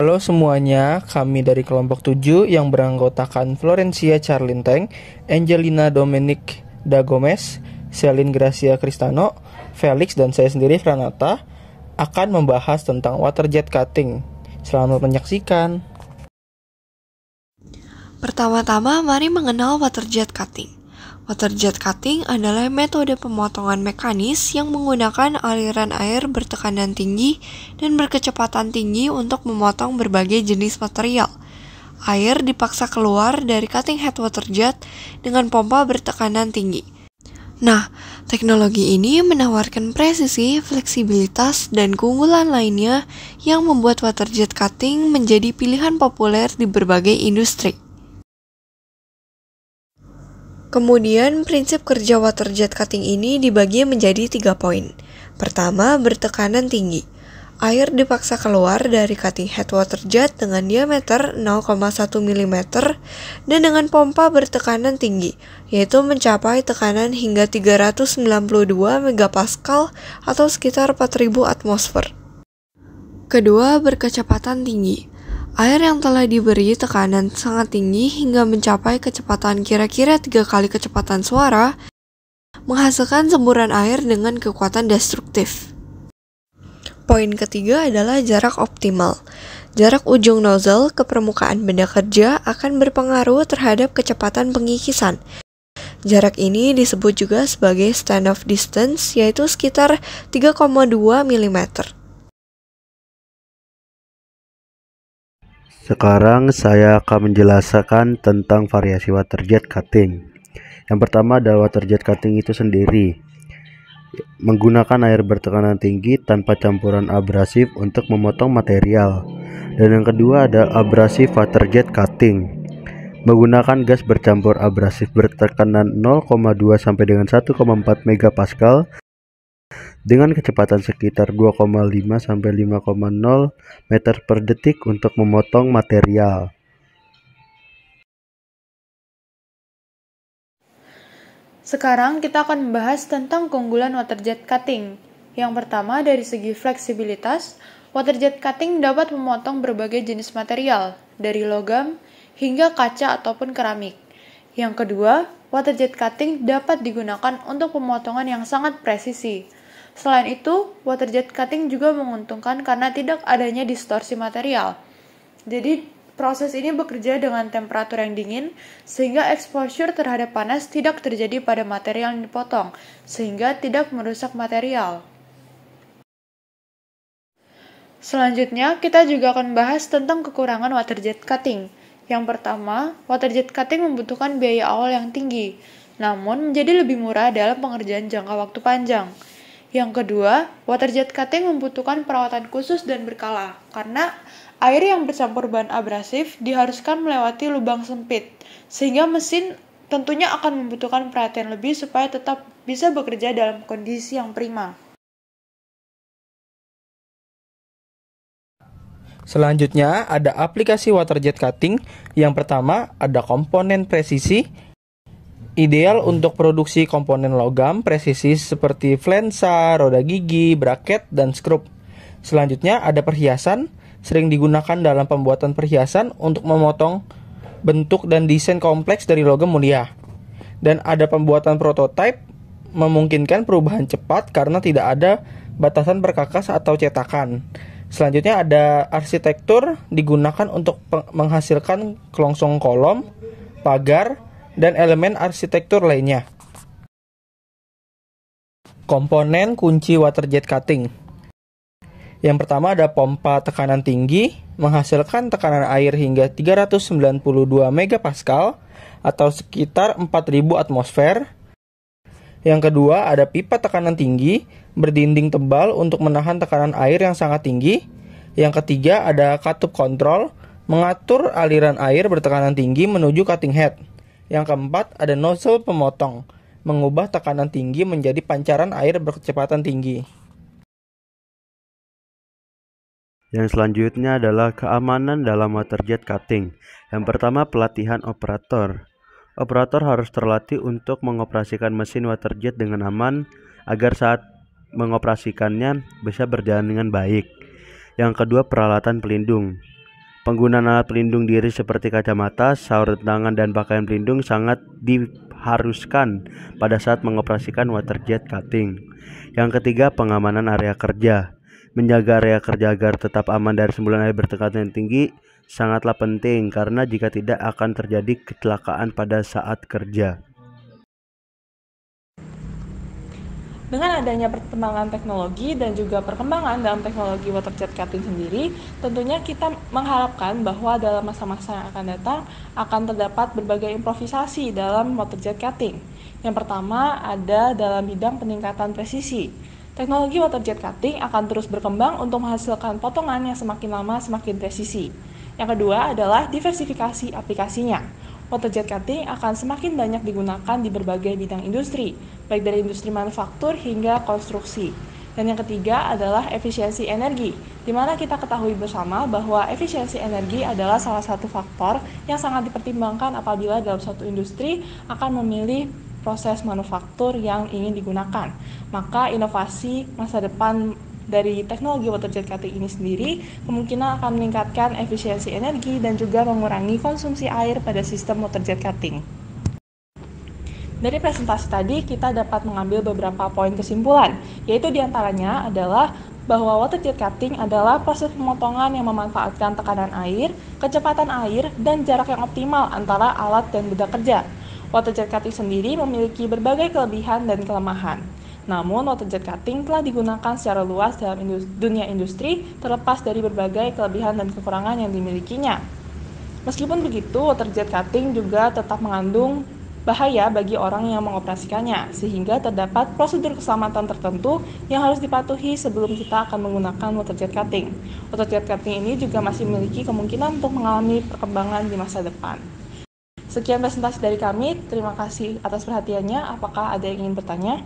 Halo semuanya, kami dari kelompok 7 yang beranggotakan Florencia Charlinteng, Angelina Dominic Da Gomez, Celine Gracia Cristano, Felix dan saya sendiri Franata akan membahas tentang water jet cutting. Selamat menyaksikan. Pertama-tama, mari mengenal water jet cutting. Water jet cutting adalah metode pemotongan mekanis yang menggunakan aliran air bertekanan tinggi dan berkecepatan tinggi untuk memotong berbagai jenis material. Air dipaksa keluar dari cutting head water jet dengan pompa bertekanan tinggi. Nah, teknologi ini menawarkan presisi, fleksibilitas, dan keunggulan lainnya yang membuat water jet cutting menjadi pilihan populer di berbagai industri. Kemudian, prinsip kerja water jet cutting ini dibagi menjadi 3 poin. Pertama, bertekanan tinggi. Air dipaksa keluar dari cutting head water jet dengan diameter 0,1 mm dan dengan pompa bertekanan tinggi, yaitu mencapai tekanan hingga 392 megapascal atau sekitar 4000 atmosfer. Kedua, berkecepatan tinggi. Air yang telah diberi tekanan sangat tinggi hingga mencapai kecepatan kira-kira 3 kali kecepatan suara, menghasilkan semburan air dengan kekuatan destruktif. Poin ketiga adalah jarak optimal. Jarak ujung nozzle ke permukaan benda kerja akan berpengaruh terhadap kecepatan pengikisan. Jarak ini disebut juga sebagai standoff distance, yaitu sekitar 3,2 mm. Sekarang saya akan menjelaskan tentang variasi water jet cutting. Yang pertama adalah water jet cutting itu sendiri, menggunakan air bertekanan tinggi tanpa campuran abrasif untuk memotong material. Dan yang kedua ada abrasive water jet cutting, menggunakan gas bercampur abrasif bertekanan 0,2 sampai dengan 1,4 megapascal dengan kecepatan sekitar 2,5 sampai 5,0 meter per detik untuk memotong material. Sekarang kita akan membahas tentang keunggulan water jet cutting. Yang pertama, dari segi fleksibilitas, water jet cutting dapat memotong berbagai jenis material, dari logam hingga kaca ataupun keramik. Yang kedua, water jet cutting dapat digunakan untuk pemotongan yang sangat presisi. Selain itu, water jet cutting juga menguntungkan karena tidak adanya distorsi material. Jadi, proses ini bekerja dengan temperatur yang dingin, sehingga exposure terhadap panas tidak terjadi pada material yang dipotong, sehingga tidak merusak material. Selanjutnya, kita juga akan bahas tentang kekurangan water jet cutting. Yang pertama, water jet cutting membutuhkan biaya awal yang tinggi, namun menjadi lebih murah dalam pengerjaan jangka waktu panjang. Yang kedua, water jet cutting membutuhkan perawatan khusus dan berkala, karena air yang bercampur bahan abrasif diharuskan melewati lubang sempit, sehingga mesin tentunya akan membutuhkan perhatian lebih supaya tetap bisa bekerja dalam kondisi yang prima. Selanjutnya ada aplikasi water jet cutting. Yang pertama ada komponen presisi, ideal untuk produksi komponen logam presisi seperti flensa, roda gigi, braket, dan skrup. Selanjutnya ada perhiasan, sering digunakan dalam pembuatan perhiasan untuk memotong bentuk dan desain kompleks dari logam mulia. Dan ada pembuatan prototipe, memungkinkan perubahan cepat karena tidak ada batasan perkakas atau cetakan. Selanjutnya ada arsitektur, digunakan untuk menghasilkan kelongsong kolom, pagar, dan elemen arsitektur lainnya. Komponen kunci water jet cutting. Yang pertama ada pompa tekanan tinggi, menghasilkan tekanan air hingga 392 megapascal atau sekitar 4000 atmosfer. Yang kedua ada pipa tekanan tinggi, berdinding tebal untuk menahan tekanan air yang sangat tinggi. Yang ketiga ada katup kontrol, mengatur aliran air bertekanan tinggi menuju cutting head. Yang keempat ada nozzle pemotong, mengubah tekanan tinggi menjadi pancaran air berkecepatan tinggi. Yang selanjutnya adalah keamanan dalam water jet cutting. Yang pertama pelatihan operator. Operator harus terlatih untuk mengoperasikan mesin water jet dengan aman agar saat mengoperasikannya bisa berjalan dengan baik. Yang kedua peralatan pelindung. Penggunaan alat pelindung diri seperti kacamata, sarung tangan, dan pakaian pelindung sangat diharuskan pada saat mengoperasikan water jet cutting. Yang ketiga, pengamanan area kerja. Menjaga area kerja agar tetap aman dari semburan air bertekanan tinggi sangatlah penting karena jika tidak akan terjadi kecelakaan pada saat kerja. Dengan adanya perkembangan teknologi dan juga perkembangan dalam teknologi water jet cutting sendiri, tentunya kita mengharapkan bahwa dalam masa-masa yang akan datang akan terdapat berbagai improvisasi dalam water jet cutting. Yang pertama ada dalam bidang peningkatan presisi. Teknologi water jet cutting akan terus berkembang untuk menghasilkan potongan yang semakin lama semakin presisi. Yang kedua adalah diversifikasi aplikasinya. Water jet cutting akan semakin banyak digunakan di berbagai bidang industri, baik dari industri manufaktur hingga konstruksi. Dan yang ketiga adalah efisiensi energi, di mana kita ketahui bersama bahwa efisiensi energi adalah salah satu faktor yang sangat dipertimbangkan apabila dalam suatu industri akan memilih proses manufaktur yang ingin digunakan. Maka inovasi masa depan dari teknologi water jet cutting ini sendiri kemungkinan akan meningkatkan efisiensi energi dan juga mengurangi konsumsi air pada sistem water jet cutting. Dari presentasi tadi kita dapat mengambil beberapa poin kesimpulan, yaitu diantaranya adalah bahwa water jet cutting adalah proses pemotongan yang memanfaatkan tekanan air, kecepatan air, dan jarak yang optimal antara alat dan benda kerja. Water jet cutting sendiri memiliki berbagai kelebihan dan kelemahan. Namun, water jet cutting telah digunakan secara luas dalam dunia industri terlepas dari berbagai kelebihan dan kekurangan yang dimilikinya. Meskipun begitu, water jet cutting juga tetap mengandung bahaya bagi orang yang mengoperasikannya, sehingga terdapat prosedur keselamatan tertentu yang harus dipatuhi sebelum kita akan menggunakan water jet cutting. Water jet cutting ini juga masih memiliki kemungkinan untuk mengalami perkembangan di masa depan. Sekian presentasi dari kami, terima kasih atas perhatiannya. Apakah ada yang ingin bertanya?